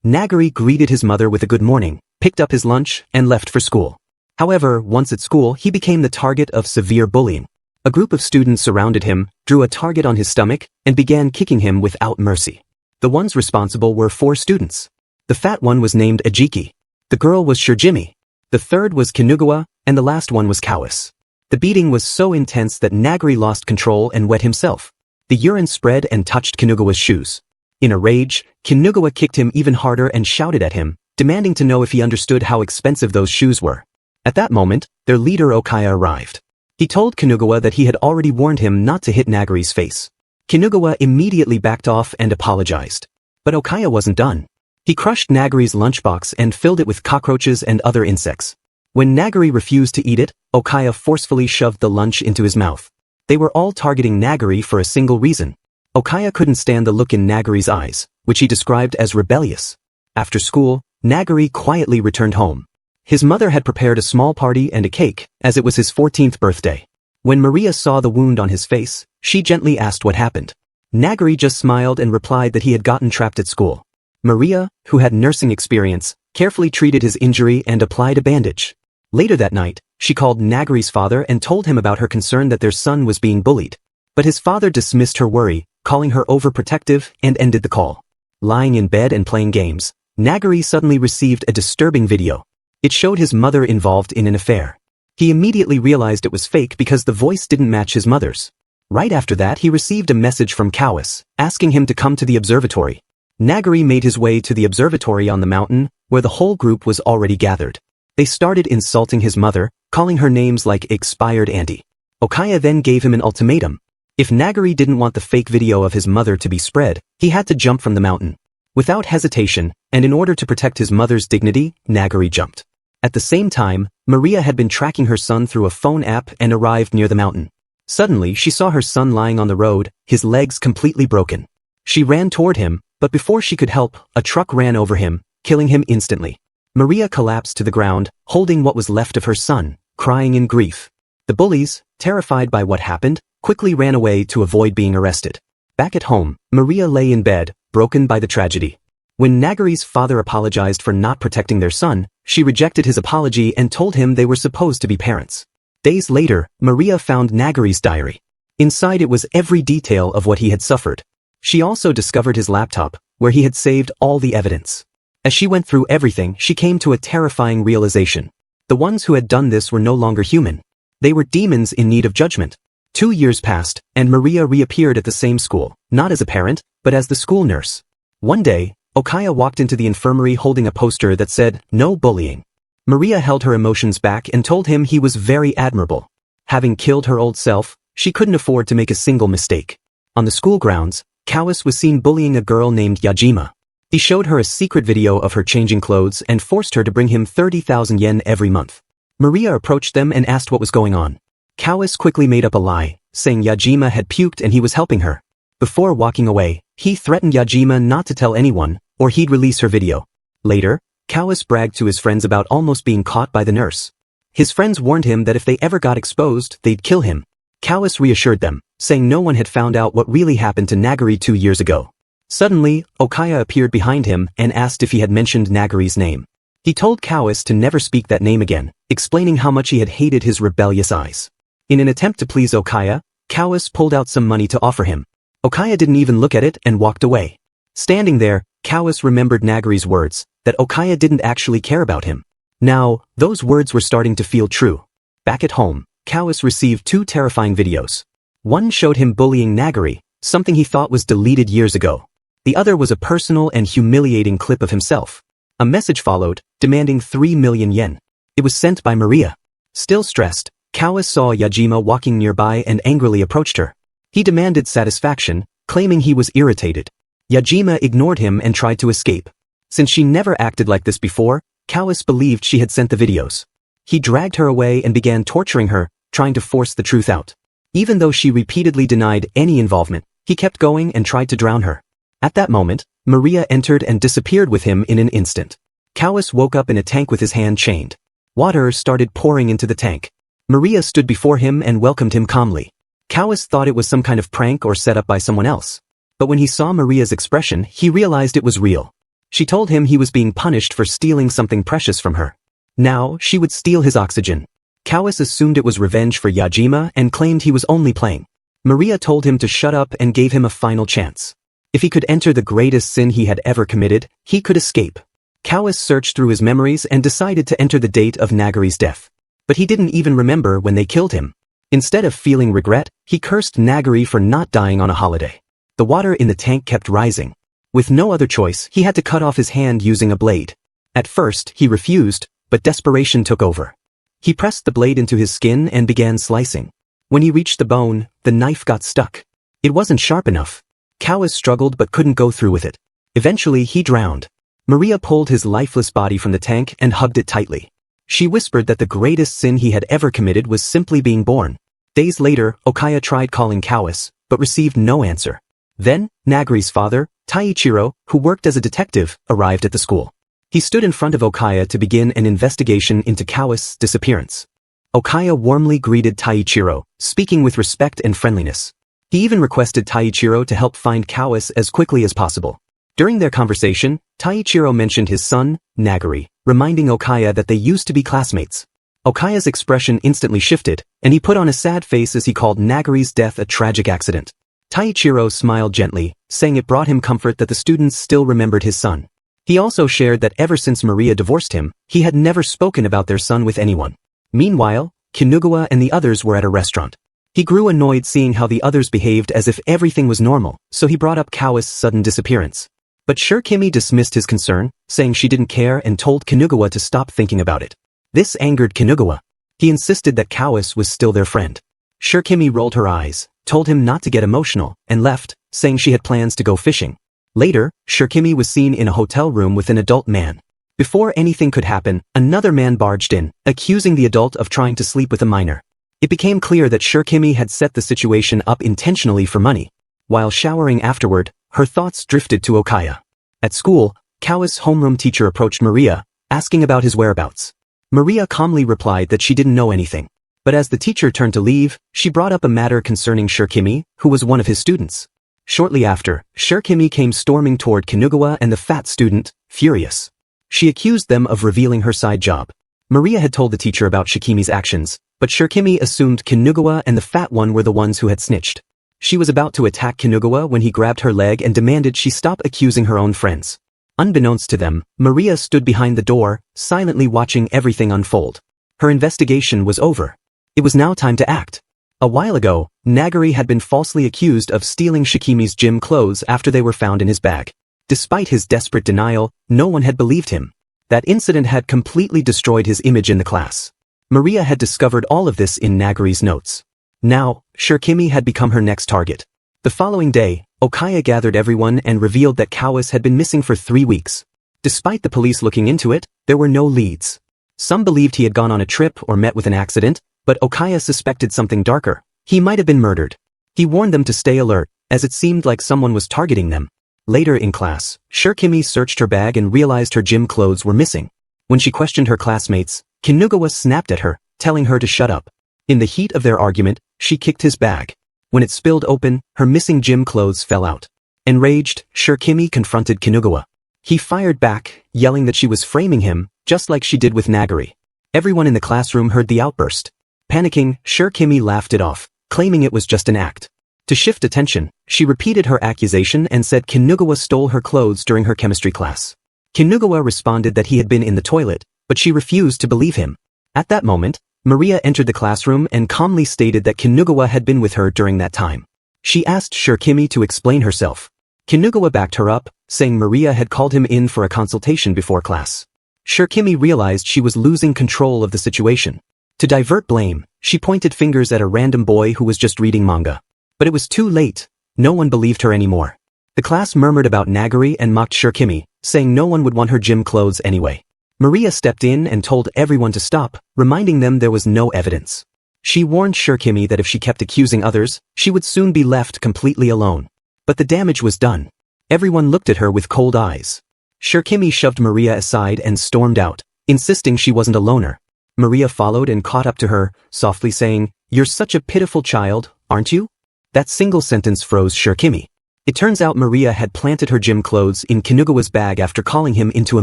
Nagari greeted his mother with a good morning, picked up his lunch, and left for school. However, once at school he became the target of severe bullying. A group of students surrounded him, drew a target on his stomach, and began kicking him without mercy. The ones responsible were 4 students. The fat one was named Ajiki. The girl was Shirjimi. The third was Kinugawa, and the last one was Kawase. The beating was so intense that Nagari lost control and wet himself. The urine spread and touched Kinugawa's shoes. In a rage, Kinugawa kicked him even harder and shouted at him, demanding to know if he understood how expensive those shoes were. At that moment, their leader Okaya arrived. He told Kinugawa that he had already warned him not to hit Nagari's face. Kinugawa immediately backed off and apologized. But Okaya wasn't done. He crushed Nagari's lunchbox and filled it with cockroaches and other insects. When Nagari refused to eat it, Okaya forcefully shoved the lunch into his mouth. They were all targeting Nagari for a single reason. Okaya couldn't stand the look in Nagari's eyes, which he described as rebellious. After school, Nagari quietly returned home. His mother had prepared a small party and a cake, as it was his 14th birthday. When Maria saw the wound on his face, she gently asked what happened. Nagari just smiled and replied that he had gotten trapped at school. Maria, who had nursing experience, carefully treated his injury and applied a bandage. Later that night, she called Nagari's father and told him about her concern that their son was being bullied. But his father dismissed her worry, calling her overprotective, and ended the call. Lying in bed and playing games, Nagari suddenly received a disturbing video. It showed his mother involved in an affair. He immediately realized it was fake because the voice didn't match his mother's. Right after that he received a message from Kawase, asking him to come to the observatory. Nagari made his way to the observatory on the mountain, where the whole group was already gathered. They started insulting his mother, calling her names like expired auntie. Okaya then gave him an ultimatum. If Nagari didn't want the fake video of his mother to be spread, he had to jump from the mountain. Without hesitation, and in order to protect his mother's dignity, Nagari jumped. At the same time, Maria had been tracking her son through a phone app and arrived near the mountain. Suddenly, she saw her son lying on the road, his legs completely broken. She ran toward him, but before she could help, a truck ran over him, killing him instantly. Maria collapsed to the ground, holding what was left of her son, crying in grief. The bullies, terrified by what happened, quickly ran away to avoid being arrested. Back at home, Maria lay in bed, broken by the tragedy. When Nagari's father apologized for not protecting their son, she rejected his apology and told him they were supposed to be parents. Days later, Maria found Nagari's diary. Inside it was every detail of what he had suffered. She also discovered his laptop, where he had saved all the evidence. As she went through everything, she came to a terrifying realization. The ones who had done this were no longer human. They were demons in need of judgment. 2 years passed, and Maria reappeared at the same school, not as a parent, but as the school nurse. One day, Okaya walked into the infirmary holding a poster that said, "No bullying." Maria held her emotions back and told him he was very admirable. Having killed her old self, she couldn't afford to make a single mistake. On the school grounds, Kawase was seen bullying a girl named Yajima. He showed her a secret video of her changing clothes and forced her to bring him 30,000 yen every month. Maria approached them and asked what was going on. Kawase quickly made up a lie, saying Yajima had puked and he was helping her. Before walking away, he threatened Yajima not to tell anyone, or he'd release her video. Later, Kawase bragged to his friends about almost being caught by the nurse. His friends warned him that if they ever got exposed, they'd kill him. Kawase reassured them, saying no one had found out what really happened to Nagari 2 years ago. Suddenly, Okaya appeared behind him and asked if he had mentioned Nagari's name. He told Kawase to never speak that name again, explaining how much he had hated his rebellious eyes. In an attempt to please Okaya, Kawase pulled out some money to offer him. Okaya didn't even look at it and walked away. Standing there, Kawase remembered Nagari's words, that Okaya didn't actually care about him. Now, those words were starting to feel true. Back at home, Kawase received 2 terrifying videos. One showed him bullying Nagari, something he thought was deleted years ago. The other was a personal and humiliating clip of himself. A message followed, demanding 3 million yen. It was sent by Maria. Still stressed, Kawase saw Yajima walking nearby and angrily approached her. He demanded satisfaction, claiming he was irritated. Yajima ignored him and tried to escape. Since she never acted like this before, Kawase believed she had sent the videos. He dragged her away and began torturing her, trying to force the truth out. Even though she repeatedly denied any involvement, he kept going and tried to drown her. At that moment, Maria entered and disappeared with him in an instant. Kawase woke up in a tank with his hand chained. Water started pouring into the tank. Maria stood before him and welcomed him calmly. Kawase thought it was some kind of prank or set up by someone else. But when he saw Maria's expression, he realized it was real. She told him he was being punished for stealing something precious from her. Now, she would steal his oxygen. Kawis assumed it was revenge for Yajima and claimed he was only playing. Maria told him to shut up and gave him a final chance. If he could enter the greatest sin he had ever committed, he could escape. Kawis searched through his memories and decided to enter the date of Nagari's death. But he didn't even remember when they killed him. Instead of feeling regret, he cursed Nagari for not dying on a holiday. The water in the tank kept rising. With no other choice, he had to cut off his hand using a blade. At first, he refused, but desperation took over. He pressed the blade into his skin and began slicing. When he reached the bone, the knife got stuck. It wasn't sharp enough. Kawis struggled but couldn't go through with it. Eventually, he drowned. Maria pulled his lifeless body from the tank and hugged it tightly. She whispered that the greatest sin he had ever committed was simply being born. Days later, Okaya tried calling Kawis, but received no answer. Then, Nagari's father, Taichiro, who worked as a detective, arrived at the school. He stood in front of Okaya to begin an investigation into Kawis' disappearance. Okaya warmly greeted Taichiro, speaking with respect and friendliness. He even requested Taichiro to help find Kawis as quickly as possible. During their conversation, Taichiro mentioned his son, Nagari, reminding Okaya that they used to be classmates. Okaya's expression instantly shifted, and he put on a sad face as he called Nagari's death a tragic accident. Taichiro smiled gently, saying it brought him comfort that the students still remembered his son. He also shared that ever since Maria divorced him, he had never spoken about their son with anyone. Meanwhile, Kinugawa and the others were at a restaurant. He grew annoyed seeing how the others behaved as if everything was normal, so he brought up Kawis' sudden disappearance. But Shirokimi dismissed his concern, saying she didn't care and told Kinugawa to stop thinking about it. This angered Kinugawa. He insisted that Kawis was still their friend. Shirokimi rolled her eyes, told him not to get emotional, and left, saying she had plans to go fishing. Later, Shirokimi was seen in a hotel room with an adult man. Before anything could happen, another man barged in, accusing the adult of trying to sleep with a minor. It became clear that Shirokimi had set the situation up intentionally for money. While showering afterward, her thoughts drifted to Okaya. At school, Kawis' homeroom teacher approached Maria, asking about his whereabouts. Maria calmly replied that she didn't know anything. But as the teacher turned to leave, she brought up a matter concerning Shirokimi, who was one of his students. Shortly after, Shirokimi came storming toward Kinugawa and the fat student, furious. She accused them of revealing her side job. Maria had told the teacher about Shikimi's actions, but Shirokimi assumed Kinugawa and the fat one were the ones who had snitched. She was about to attack Kinugawa when he grabbed her leg and demanded she stop accusing her own friends. Unbeknownst to them, Maria stood behind the door, silently watching everything unfold. Her investigation was over. It was now time to act. A while ago, Nagari had been falsely accused of stealing Shikimi's gym clothes after they were found in his bag. Despite his desperate denial, no one had believed him. That incident had completely destroyed his image in the class. Maria had discovered all of this in Nagari's notes. Now, Shirokimi had become her next target. The following day, Okaya gathered everyone and revealed that Kawis had been missing for 3 weeks. Despite the police looking into it, there were no leads. Some believed he had gone on a trip or met with an accident, but Okaya suspected something darker. He might have been murdered. He warned them to stay alert, as it seemed like someone was targeting them. Later in class, Shirokimi searched her bag and realized her gym clothes were missing. When she questioned her classmates, Kinugawa snapped at her, telling her to shut up. In the heat of their argument, she kicked his bag. When it spilled open, her missing gym clothes fell out. Enraged, Shirokimi confronted Kinugawa. He fired back, yelling that she was framing him, just like she did with Nagari. Everyone in the classroom heard the outburst. Panicking, Shirokimi laughed it off, claiming it was just an act. To shift attention, she repeated her accusation and said Kinugawa stole her clothes during her chemistry class. Kinugawa responded that he had been in the toilet, but she refused to believe him. At that moment, Maria entered the classroom and calmly stated that Kinugawa had been with her during that time. She asked Shirokimi to explain herself. Kinugawa backed her up, saying Maria had called him in for a consultation before class. Shirokimi realized she was losing control of the situation. To divert blame, she pointed fingers at a random boy who was just reading manga. But it was too late. No one believed her anymore. The class murmured about Nagari and mocked Shirokimi, saying no one would want her gym clothes anyway. Maria stepped in and told everyone to stop, reminding them there was no evidence. She warned Shirokimi that if she kept accusing others, she would soon be left completely alone. But the damage was done. Everyone looked at her with cold eyes. Shirokimi shoved Maria aside and stormed out, insisting she wasn't a loner. Maria followed and caught up to her, softly saying, "You're such a pitiful child, aren't you?" That single sentence froze Shirokimi. It turns out Maria had planted her gym clothes in Kinugawa's bag after calling him into a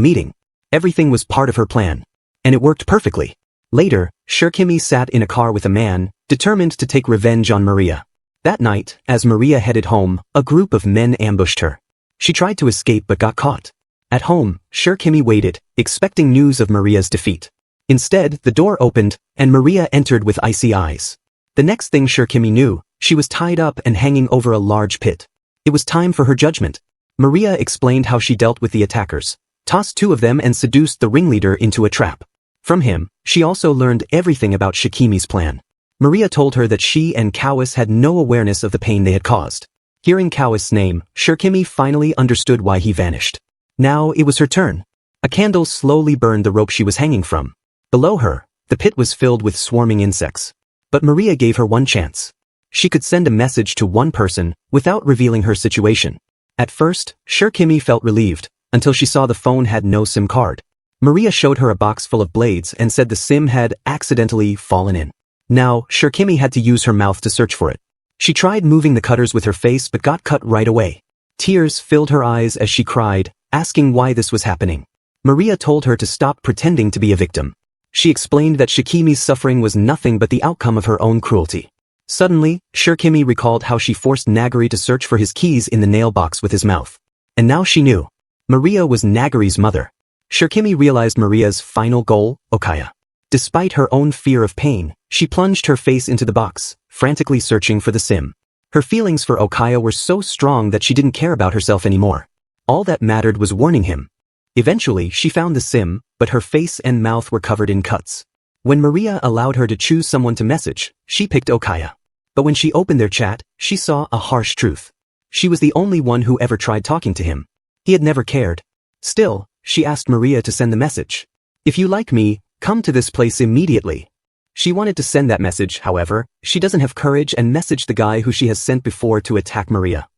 meeting. Everything was part of her plan. And it worked perfectly. Later, Shirkimi sat in a car with a man, determined to take revenge on Maria. That night, as Maria headed home, a group of men ambushed her. She tried to escape but got caught. At home, Shirkimi waited, expecting news of Maria's defeat. Instead, the door opened, and Maria entered with icy eyes. The next thing Shirkimi knew, she was tied up and hanging over a large pit. It was time for her judgment. Maria explained how she dealt with the attackers, tossed two of them and seduced the ringleader into a trap. From him, she also learned everything about Shikimi's plan. Maria told her that she and Kawis had no awareness of the pain they had caused. Hearing Kawis' name, Shirkimi finally understood why he vanished. Now it was her turn. A candle slowly burned the rope she was hanging from. Below her, the pit was filled with swarming insects. But Maria gave her one chance. She could send a message to one person without revealing her situation. At first, Shirkimi felt relieved, until she saw the phone had no SIM card. Maria showed her a box full of blades and said the SIM had accidentally fallen in. Now, Shirkimi had to use her mouth to search for it. She tried moving the cutters with her face but got cut right away. Tears filled her eyes as she cried, asking why this was happening. Maria told her to stop pretending to be a victim. She explained that Shikimi's suffering was nothing but the outcome of her own cruelty. Suddenly, Shirkimi recalled how she forced Nagari to search for his keys in the nail box with his mouth. And now she knew. Maria was Nagari's mother. Shirkimi realized Maria's final goal, Okaya. Despite her own fear of pain, she plunged her face into the box, frantically searching for the SIM. Her feelings for Okaya were so strong that she didn't care about herself anymore. All that mattered was warning him. Eventually, she found the SIM, but her face and mouth were covered in cuts. When Maria allowed her to choose someone to message, she picked Okaya. But when she opened their chat, she saw a harsh truth. She was the only one who ever tried talking to him. He had never cared. Still, she asked Maria to send the message. "If you like me, come to this place immediately." She wanted to send that message, however, she doesn't have courage and messaged the guy who she has sent before to attack Maria.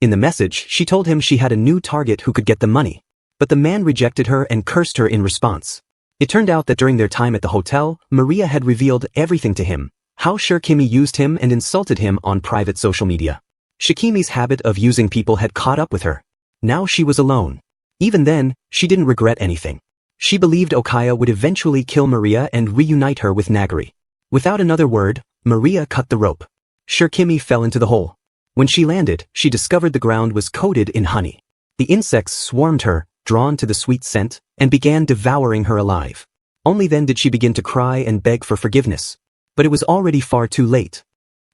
In the message, she told him she had a new target who could get the money. But the man rejected her and cursed her in response. It turned out that during their time at the hotel, Maria had revealed everything to him, how Shirkimi used him and insulted him on private social media. Shikimi's habit of using people had caught up with her. Now she was alone. Even then, she didn't regret anything. She believed Okaya would eventually kill Maria and reunite her with Nagari. Without another word, Maria cut the rope. Shirkimi fell into the hole. When she landed, she discovered the ground was coated in honey. The insects swarmed her, drawn to the sweet scent, and began devouring her alive. Only then did she begin to cry and beg for forgiveness. But it was already far too late.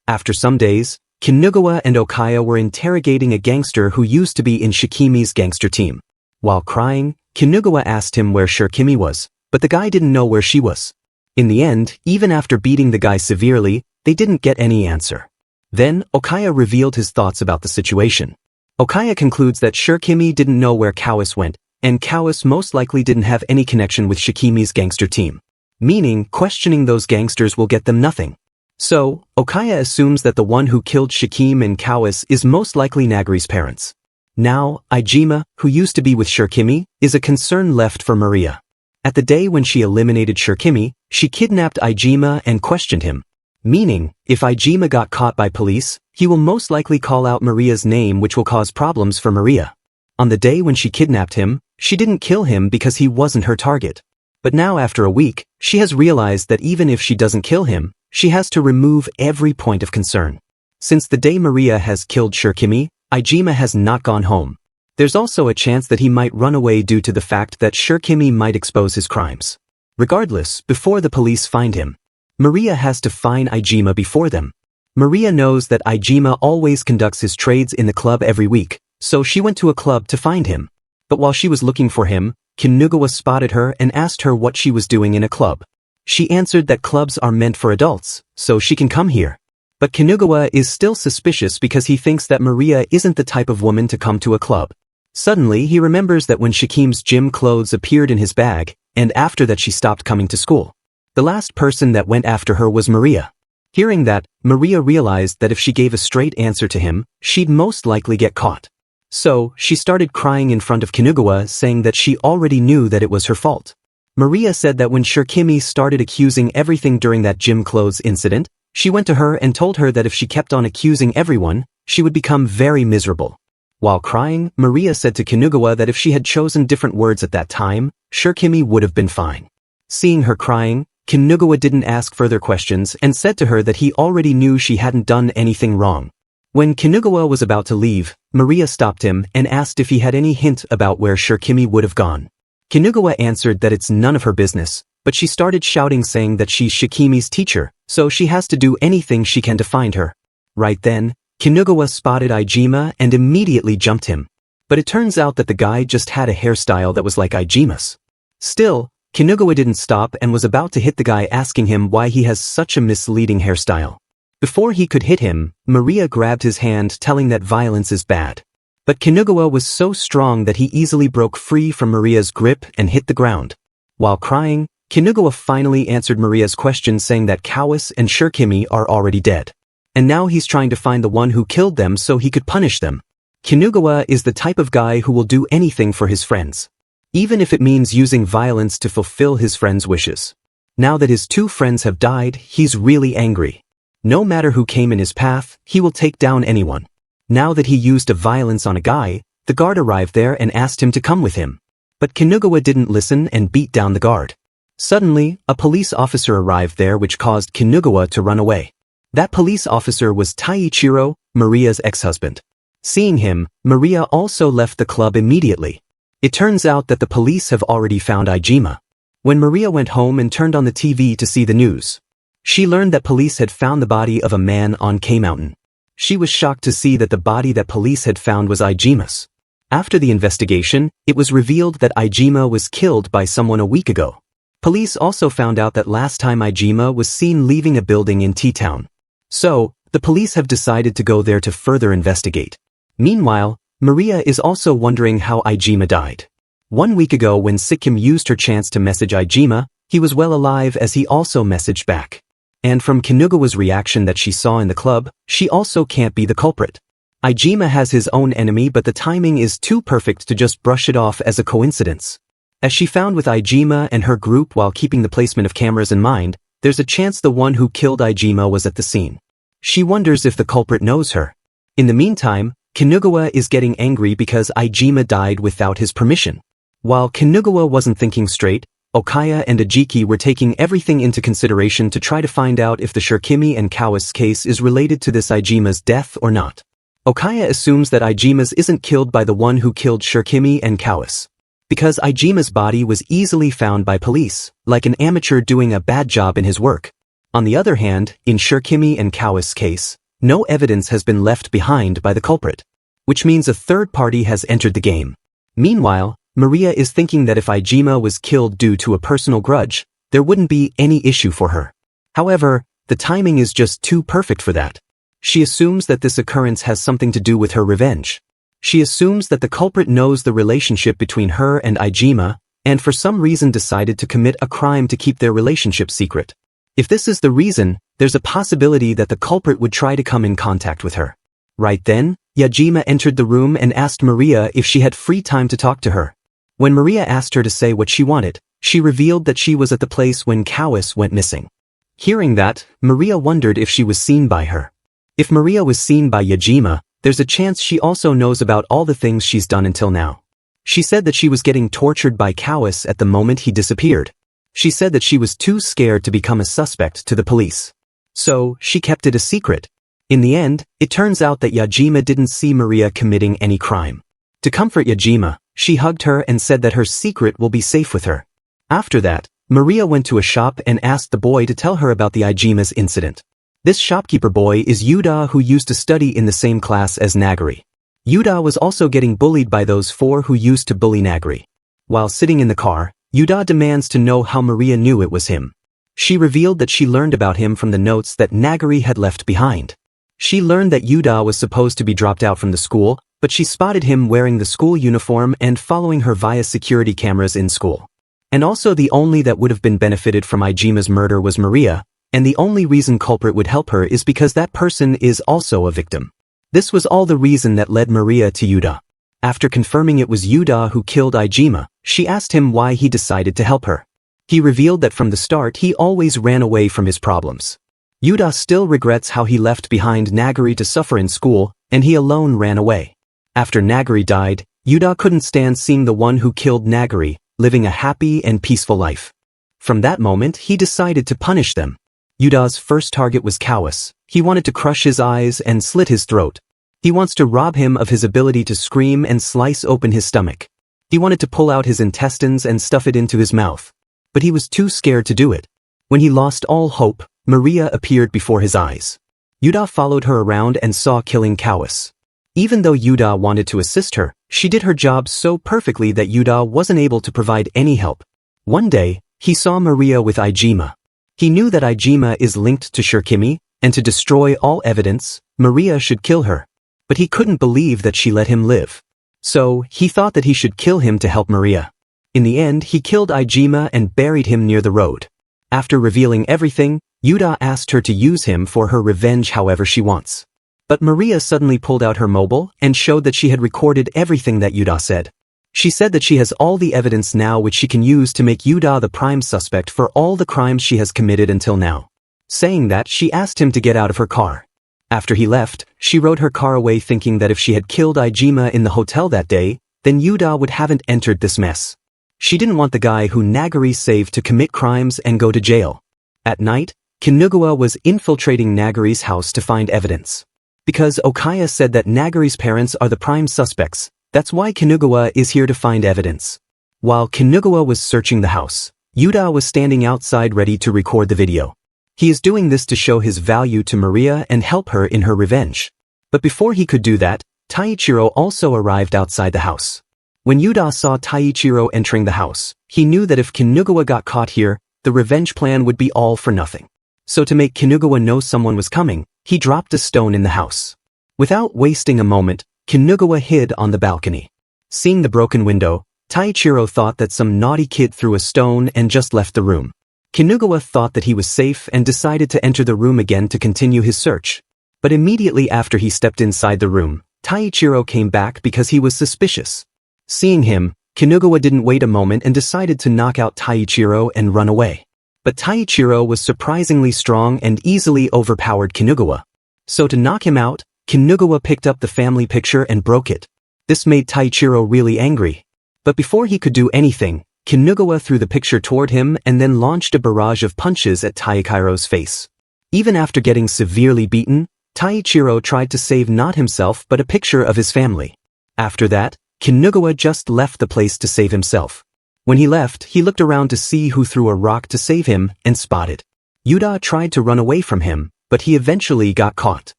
After some days, Kinugawa and Okaya were interrogating a gangster who used to be in Shikimi's gangster team. While crying, Kinugawa asked him where Shirkimi was, but the guy didn't know where she was. In the end, even after beating the guy severely, they didn't get any answer. Then, Okaya revealed his thoughts about the situation. Okaya concludes that Shirkimi didn't know where Kawis went, and Kawis most likely didn't have any connection with Shikimi's gangster team. Meaning, questioning those gangsters will get them nothing. So, Okaya assumes that the one who killed Shikimi and Kawis is most likely Nagari's parents. Now, Ijima, who used to be with Shirkimi, is a concern left for Maria. At the day when she eliminated Shirkimi, she kidnapped Ijima and questioned him. Meaning, if Ijima got caught by police, he will most likely call out Maria's name, which will cause problems for Maria. On the day when she kidnapped him, she didn't kill him because he wasn't her target. But now after a week, she has realized that even if she doesn't kill him, she has to remove every point of concern. Since the day Maria has killed Shirkimi, Ijima has not gone home. There's also a chance that he might run away due to the fact that Shirkimi might expose his crimes. Regardless, before the police find him, Maria has to find Ijima before them. Maria knows that Ijima always conducts his trades in the club every week, so she went to a club to find him. But while she was looking for him, Kinugawa spotted her and asked her what she was doing in a club. She answered that clubs are meant for adults, so she can come here. But Kinugawa is still suspicious because he thinks that Maria isn't the type of woman to come to a club. Suddenly, he remembers that when Shikimi's gym clothes appeared in his bag, and after that she stopped coming to school. The last person that went after her was Maria. Hearing that, Maria realized that if she gave a straight answer to him, she'd most likely get caught. So, she started crying in front of Kinugawa, saying that she already knew that it was her fault. Maria said that when Shirkimi started accusing everything during that gym clothes incident, she went to her and told her that if she kept on accusing everyone, she would become very miserable. While crying, Maria said to Kinugawa that if she had chosen different words at that time, Shirokimi would have been fine. Seeing her crying, Kinugawa didn't ask further questions and said to her that he already knew she hadn't done anything wrong. When Kinugawa was about to leave, Maria stopped him and asked if he had any hint about where Shirokimi would have gone. Kinugawa answered that it's none of her business, but she started shouting saying that she's Shikimi's teacher, so she has to do anything she can to find her. Right then, Kinugawa spotted Ijima and immediately jumped him. But it turns out that the guy just had a hairstyle that was like Ijima's. Still, Kinugawa didn't stop and was about to hit the guy, asking him why he has such a misleading hairstyle. Before he could hit him, Maria grabbed his hand, telling that violence is bad. But Kinugawa was so strong that he easily broke free from Maria's grip and hit the ground. While crying, Kinugawa finally answered Maria's question, saying that Kawase and Shirokimi are already dead. And now he's trying to find the one who killed them so he could punish them. Kinugawa is the type of guy who will do anything for his friends, even if it means using violence to fulfill his friends' wishes. Now that his two friends have died, he's really angry. No matter who came in his path, he will take down anyone. Now that he used a violence on a guy, the guard arrived there and asked him to come with him. But Kinugawa didn't listen and beat down the guard. Suddenly, a police officer arrived there, which caused Kinugawa to run away. That police officer was Taiichiro, Maria's ex-husband. Seeing him, Maria also left the club immediately. It turns out that the police have already found Ijima. When Maria went home and turned on the TV to see the news, she learned that police had found the body of a man on K Mountain. She was shocked to see that the body that police had found was Ijima's. After the investigation, it was revealed that Ijima was killed by someone a week ago. Police also found out that last time Ijima was seen leaving a building in T-Town. So, the police have decided to go there to further investigate. Meanwhile, Maria is also wondering how Ijima died. 1 week ago, when Sikkim used her chance to message Ijima, he was well alive, as he also messaged back. And from Kinugawa's reaction that she saw in the club, she also can't be the culprit. Ijima has his own enemy, but the timing is too perfect to just brush it off as a coincidence. As she found with Ijima and her group while keeping the placement of cameras in mind, there's a chance the one who killed Ijima was at the scene. She wonders if the culprit knows her. In the meantime, Kinugawa is getting angry because Ijima died without his permission. While Kinugawa wasn't thinking straight, Okaya and Ajiki were taking everything into consideration to try to find out if the Shirokimi and Kawase case is related to this Ijima's death or not. Okaya assumes that Ijima's isn't killed by the one who killed Shirokimi and Kawase, because Ijima's body was easily found by police, like an amateur doing a bad job in his work. On the other hand, in Shirokimi and Kawase's case, no evidence has been left behind by the culprit, which means a third party has entered the game. Meanwhile, Maria is thinking that if Ijima was killed due to a personal grudge, there wouldn't be any issue for her. However, the timing is just too perfect for that. She assumes that this occurrence has something to do with her revenge. She assumes that the culprit knows the relationship between her and Ijima, and for some reason decided to commit a crime to keep their relationship secret. If this is the reason, there's a possibility that the culprit would try to come in contact with her. Right then, Yajima entered the room and asked Maria if she had free time to talk to her. When Maria asked her to say what she wanted, she revealed that she was at the place when Kawase went missing. Hearing that, Maria wondered if she was seen by her. If Maria was seen by Yajima, there's a chance she also knows about all the things she's done until now. She said that she was getting tortured by Kawase at the moment he disappeared. She said that she was too scared to become a suspect to the police. So, she kept it a secret. In the end, it turns out that Yajima didn't see Maria committing any crime. To comfort Yajima, she hugged her and said that her secret will be safe with her. After that, Maria went to a shop and asked the boy to tell her about the Ijima's incident. This shopkeeper boy is Yuda, who used to study in the same class as Nagari. Yuda was also getting bullied by those four who used to bully Nagari. While sitting in the car, Yuda demands to know how Maria knew it was him. She revealed that she learned about him from the notes that Nagari had left behind. She learned that Yuda was supposed to be dropped out from the school, but she spotted him wearing the school uniform and following her via security cameras in school. And also the only that would have been benefited from Ijima's murder was Maria, and the only reason culprit would help her is because that person is also a victim. This was all the reason that led Maria to Yuda. After confirming it was Yuda who killed Ijima, she asked him why he decided to help her. He revealed that from the start he always ran away from his problems. Yuda still regrets how he left behind Nagari to suffer in school, and he alone ran away. After Nagari died, Yuda couldn't stand seeing the one who killed Nagari, living a happy and peaceful life. From that moment, he decided to punish them. Yuda's first target was Kawis. He wanted to crush his eyes and slit his throat. He wants to rob him of his ability to scream and slice open his stomach. He wanted to pull out his intestines and stuff it into his mouth. But he was too scared to do it. When he lost all hope, Maria appeared before his eyes. Yuda followed her around and saw killing Kawis. Even though Yuda wanted to assist her, she did her job so perfectly that Yuda wasn't able to provide any help. One day, he saw Maria with Ijima. He knew that Ijima is linked to Shirkimi, and to destroy all evidence, Maria should kill her. But he couldn't believe that she let him live. So, he thought that he should kill him to help Maria. In the end, he killed Ijima and buried him near the road. After revealing everything, Yuda asked her to use him for her revenge however she wants. But Maria suddenly pulled out her mobile and showed that she had recorded everything that Yuda said. She said that she has all the evidence now which she can use to make Yuda the prime suspect for all the crimes she has committed until now. Saying that, she asked him to get out of her car. After he left, she rode her car away thinking that if she had killed Ijima in the hotel that day, then Yuda would haven't entered this mess. She didn't want the guy who Nagari saved to commit crimes and go to jail. At night, Kinugawa was infiltrating Nagari's house to find evidence. Because Okaya said that Nagari's parents are the prime suspects, that's why Kinugawa is here to find evidence. While Kinugawa was searching the house, Yuda was standing outside ready to record the video. He is doing this to show his value to Maria and help her in her revenge. But before he could do that, Taichiro also arrived outside the house. When Yuda saw Taichiro entering the house, he knew that if Kinugawa got caught here, the revenge plan would be all for nothing. So to make Kinugawa know someone was coming, he dropped a stone in the house. Without wasting a moment, Kinugawa hid on the balcony. Seeing the broken window, Taichiro thought that some naughty kid threw a stone and just left the room. Kinugawa thought that he was safe and decided to enter the room again to continue his search. But immediately after he stepped inside the room, Taichiro came back because he was suspicious. Seeing him, Kinugawa didn't wait a moment and decided to knock out Taichiro and run away. But Taichiro was surprisingly strong and easily overpowered Kinugawa. So to knock him out, Kinugawa picked up the family picture and broke it. This made Taichiro really angry. But before he could do anything, Kinugawa threw the picture toward him and then launched a barrage of punches at Taichiro's face. Even after getting severely beaten, Taichiro tried to save not himself but a picture of his family. After that, Kinugawa just left the place to save himself. When he left, he looked around to see who threw a rock to save him and spotted. Yuda tried to run away from him, but he eventually got caught.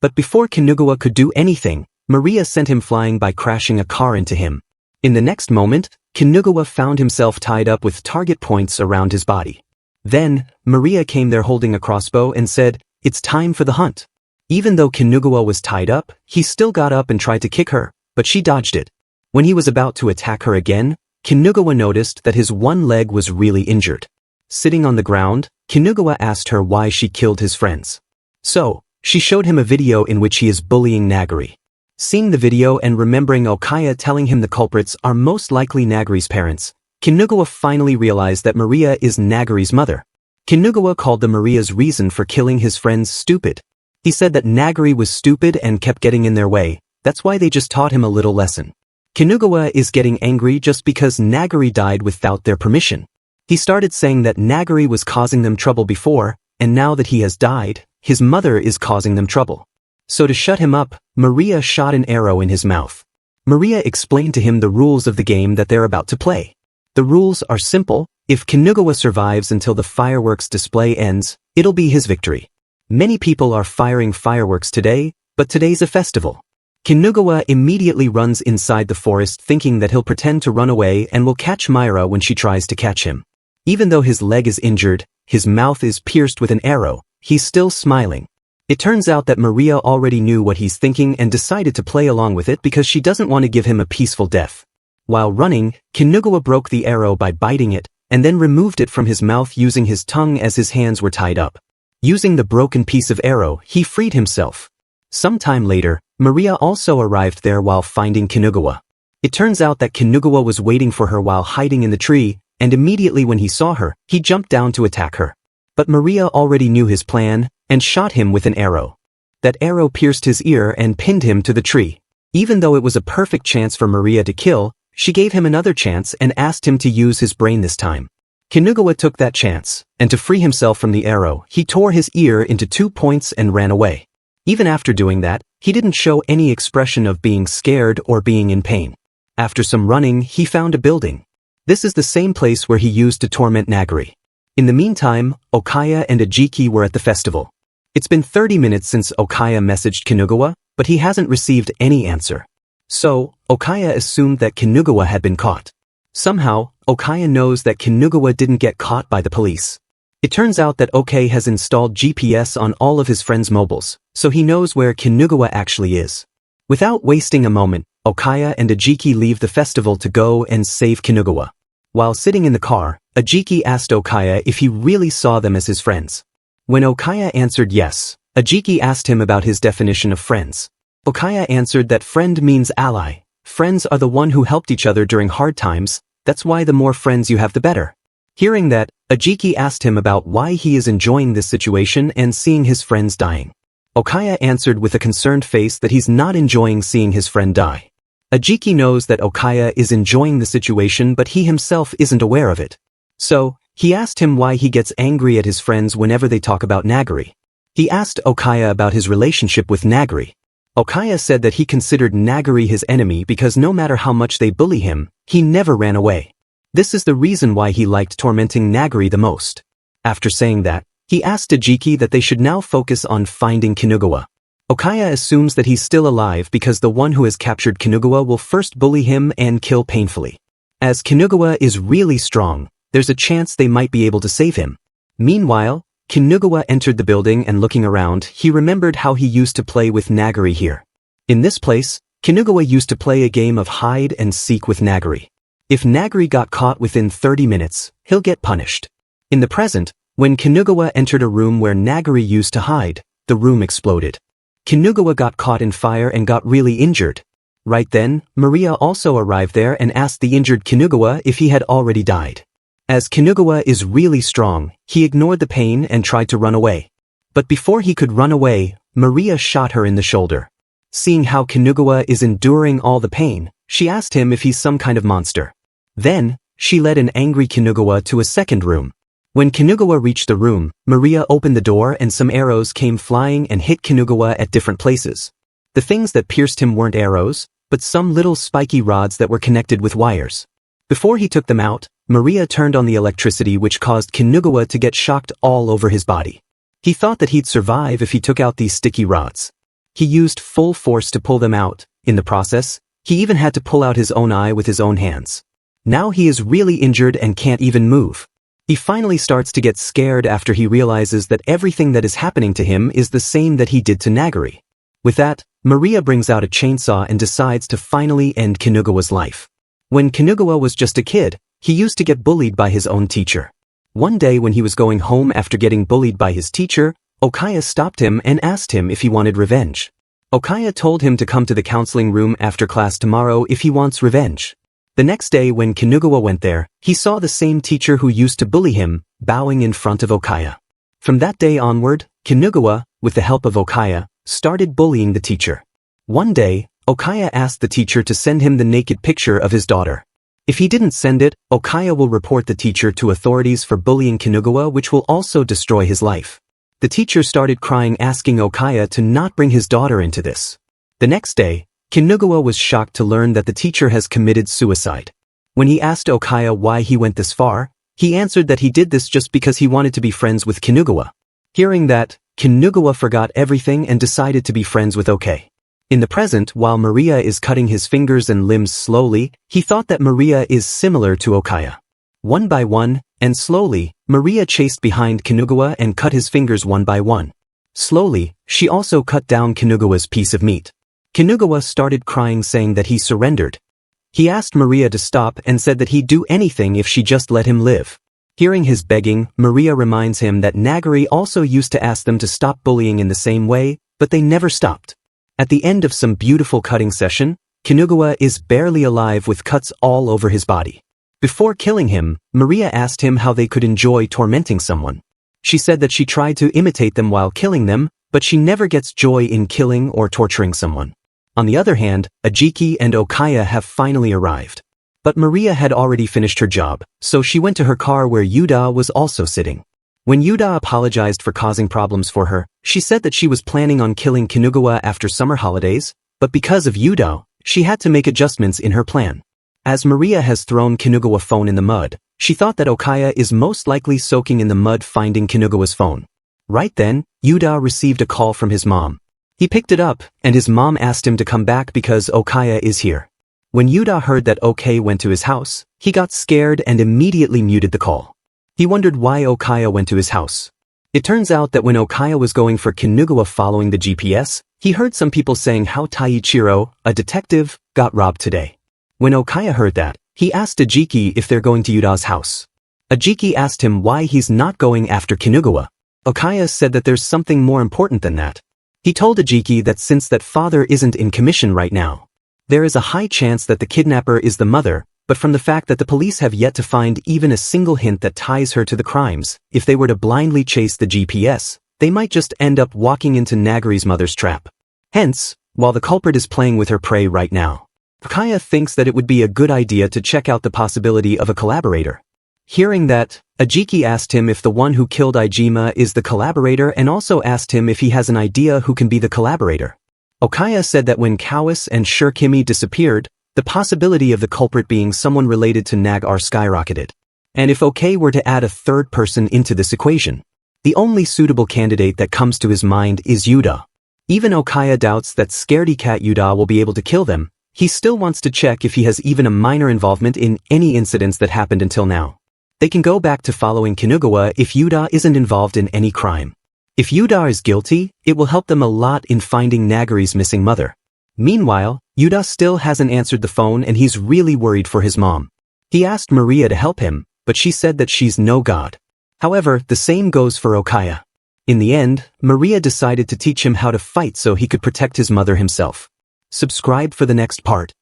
But before Kinugawa could do anything, Maria sent him flying by crashing a car into him. In the next moment, Kinugawa found himself tied up with target points around his body. Then, Maria came there holding a crossbow and said, "It's time for the hunt." Even though Kinugawa was tied up, he still got up and tried to kick her, but she dodged it. When he was about to attack her again, Kinugawa noticed that his one leg was really injured. Sitting on the ground, Kinugawa asked her why she killed his friends. So, she showed him a video in which he is bullying Nagari. Seeing the video and remembering Okaya telling him the culprits are most likely Nagari's parents, Kinugawa finally realized that Maria is Nagari's mother. Kinugawa called the Maria's reason for killing his friends stupid. He said that Nagari was stupid and kept getting in their way, that's why they just taught him a little lesson. Kinugawa is getting angry just because Nagari died without their permission. He started saying that Nagari was causing them trouble before, and now that he has died, his mother is causing them trouble. So to shut him up, Maria shot an arrow in his mouth. Maria explained to him the rules of the game that they're about to play. The rules are simple: if Kinugawa survives until the fireworks display ends, it'll be his victory. Many people are firing fireworks today, but today's a festival. Kinugawa immediately runs inside the forest thinking that he'll pretend to run away and will catch Myra when she tries to catch him. Even though his leg is injured, his mouth is pierced with an arrow, he's still smiling. It turns out that Maria already knew what he's thinking and decided to play along with it because she doesn't want to give him a peaceful death. While running, Kinugawa broke the arrow by biting it, and then removed it from his mouth using his tongue as his hands were tied up. Using the broken piece of arrow, he freed himself. Some time later, Maria also arrived there while finding Kinugawa. It turns out that Kinugawa was waiting for her while hiding in the tree, and immediately when he saw her, he jumped down to attack her. But Maria already knew his plan, and shot him with an arrow. That arrow pierced his ear and pinned him to the tree. Even though it was a perfect chance for Maria to kill, she gave him another chance and asked him to use his brain this time. Kinugawa took that chance, and to free himself from the arrow, he tore his ear into 2 points and ran away. Even after doing that, he didn't show any expression of being scared or being in pain. After some running, he found a building. This is the same place where he used to torment Nagari. In the meantime, Okaya and Ajiki were at the festival. It's been 30 minutes since Okaya messaged Kinugawa, but he hasn't received any answer. So, Okaya assumed that Kinugawa had been caught. Somehow, Okaya knows that Kinugawa didn't get caught by the police. It turns out that Okai has installed GPS on all of his friends' mobiles, so he knows where Kinugawa actually is. Without wasting a moment, Okaya and Ajiki leave the festival to go and save Kinugawa. While sitting in the car, Ajiki asked Okaya if he really saw them as his friends. When Okaya answered yes, Ajiki asked him about his definition of friends. Okaya answered that friend means ally. Friends are the one who helped each other during hard times, that's why the more friends you have the better. Hearing that, Ajiki asked him about why he is enjoying this situation and seeing his friends dying. Okaya answered with a concerned face that he's not enjoying seeing his friend die. Ajiki knows that Okaya is enjoying the situation, but he himself isn't aware of it. So, he asked him why he gets angry at his friends whenever they talk about Nagari. He asked Okaya about his relationship with Nagari. Okaya said that he considered Nagari his enemy because no matter how much they bully him, he never ran away. This is the reason why he liked tormenting Nagari the most. After saying that, he asked Ajiki that they should now focus on finding Kinugawa. Okaya assumes that he's still alive because the one who has captured Kinugawa will first bully him and kill painfully. As Kinugawa is really strong, there's a chance they might be able to save him. Meanwhile, Kinugawa entered the building and looking around, he remembered how he used to play with Nagari here. In this place, Kinugawa used to play a game of hide and seek with Nagari. If Nagari got caught within 30 minutes, he'll get punished. In the present, when Kinugawa entered a room where Nagari used to hide, the room exploded. Kinugawa got caught in fire and got really injured. Right then, Maria also arrived there and asked the injured Kinugawa if he had already died. As Kinugawa is really strong, he ignored the pain and tried to run away. But before he could run away, Maria shot her in the shoulder. Seeing how Kinugawa is enduring all the pain, she asked him if he's some kind of monster. Then, she led an angry Kinugawa to a second room. When Kinugawa reached the room, Maria opened the door and some arrows came flying and hit Kinugawa at different places. The things that pierced him weren't arrows, but some little spiky rods that were connected with wires. Before he took them out, Maria turned on the electricity, which caused Kinugawa to get shocked all over his body. He thought that he'd survive if he took out these sticky rods. He used full force to pull them out. In the process, he even had to pull out his own eye with his own hands. Now he is really injured and can't even move. He finally starts to get scared after he realizes that everything that is happening to him is the same that he did to Nagari. With that, Maria brings out a chainsaw and decides to finally end Kinugawa's life. When Kinugawa was just a kid, he used to get bullied by his own teacher. One day when he was going home after getting bullied by his teacher, Okaya stopped him and asked him if he wanted revenge. Okaya told him to come to the counseling room after class tomorrow if he wants revenge. The next day when Kinugawa went there, he saw the same teacher who used to bully him, bowing in front of Okaya. From that day onward, Kinugawa, with the help of Okaya, started bullying the teacher. One day, Okaya asked the teacher to send him the naked picture of his daughter. If he didn't send it, Okaya will report the teacher to authorities for bullying Kinugawa, which will also destroy his life. The teacher started crying, asking Okaya to not bring his daughter into this. The next day, Kinugawa was shocked to learn that the teacher has committed suicide. When he asked Okaya why he went this far, he answered that he did this just because he wanted to be friends with Kinugawa. Hearing that, Kinugawa forgot everything and decided to be friends with Okaya. In the present, while Maria is cutting his fingers and limbs slowly, he thought that Maria is similar to Okaya. One by one, and slowly, Maria chased behind Kinugawa and cut his fingers one by one. Slowly, she also cut down Kinugawa's piece of meat. Kinugawa started crying, saying that he surrendered. He asked Maria to stop and said that he'd do anything if she just let him live. Hearing his begging, Maria reminds him that Nagari also used to ask them to stop bullying in the same way, but they never stopped. At the end of some beautiful cutting session, Kinugawa is barely alive with cuts all over his body. Before killing him, Maria asked him how they could enjoy tormenting someone. She said that she tried to imitate them while killing them, but she never gets joy in killing or torturing someone. On the other hand, Ajiki and Okaya have finally arrived. But Maria had already finished her job, so she went to her car where Yuda was also sitting. When Yuda apologized for causing problems for her, she said that she was planning on killing Kinugawa after summer holidays, but because of Yuda, she had to make adjustments in her plan. As Maria has thrown Kinugawa's phone in the mud, she thought that Okaya is most likely soaking in the mud finding Kinugawa's phone. Right then, Yuda received a call from his mom. He picked it up, and his mom asked him to come back because Okaya is here. When Yuda heard that Okaya went to his house, he got scared and immediately muted the call. He wondered why Okaya went to his house. It turns out that when Okaya was going for Kinugawa following the GPS, he heard some people saying how Taichiro, a detective, got robbed today. When Okaya heard that, he asked Ajiki if they're going to Yuda's house. Ajiki asked him why he's not going after Kinugawa. Okaya said that there's something more important than that. He told Ajiki that since that father isn't in commission right now, there is a high chance that the kidnapper is the mother, but from the fact that the police have yet to find even a single hint that ties her to the crimes, if they were to blindly chase the GPS, they might just end up walking into Nagari's mother's trap. Hence, while the culprit is playing with her prey right now, Okaya thinks that it would be a good idea to check out the possibility of a collaborator. Hearing that, Ajiki asked him if the one who killed Ijima is the collaborator and also asked him if he has an idea who can be the collaborator. Okaya said that when Kawase and Shirokimi disappeared, the possibility of the culprit being someone related to Nagar skyrocketed. And if Okaya were to add a third person into this equation, the only suitable candidate that comes to his mind is Yuda. Even Okaya doubts that scaredy cat Yuda will be able to kill them, he still wants to check if he has even a minor involvement in any incidents that happened until now. They can go back to following Kinugawa if Yuda isn't involved in any crime. If Yuda is guilty, it will help them a lot in finding Nagari's missing mother. Meanwhile, Yuda still hasn't answered the phone and he's really worried for his mom. He asked Maria to help him, but she said that she's no god. However, the same goes for Okaya. In the end, Maria decided to teach him how to fight so he could protect his mother himself. Subscribe for the next part.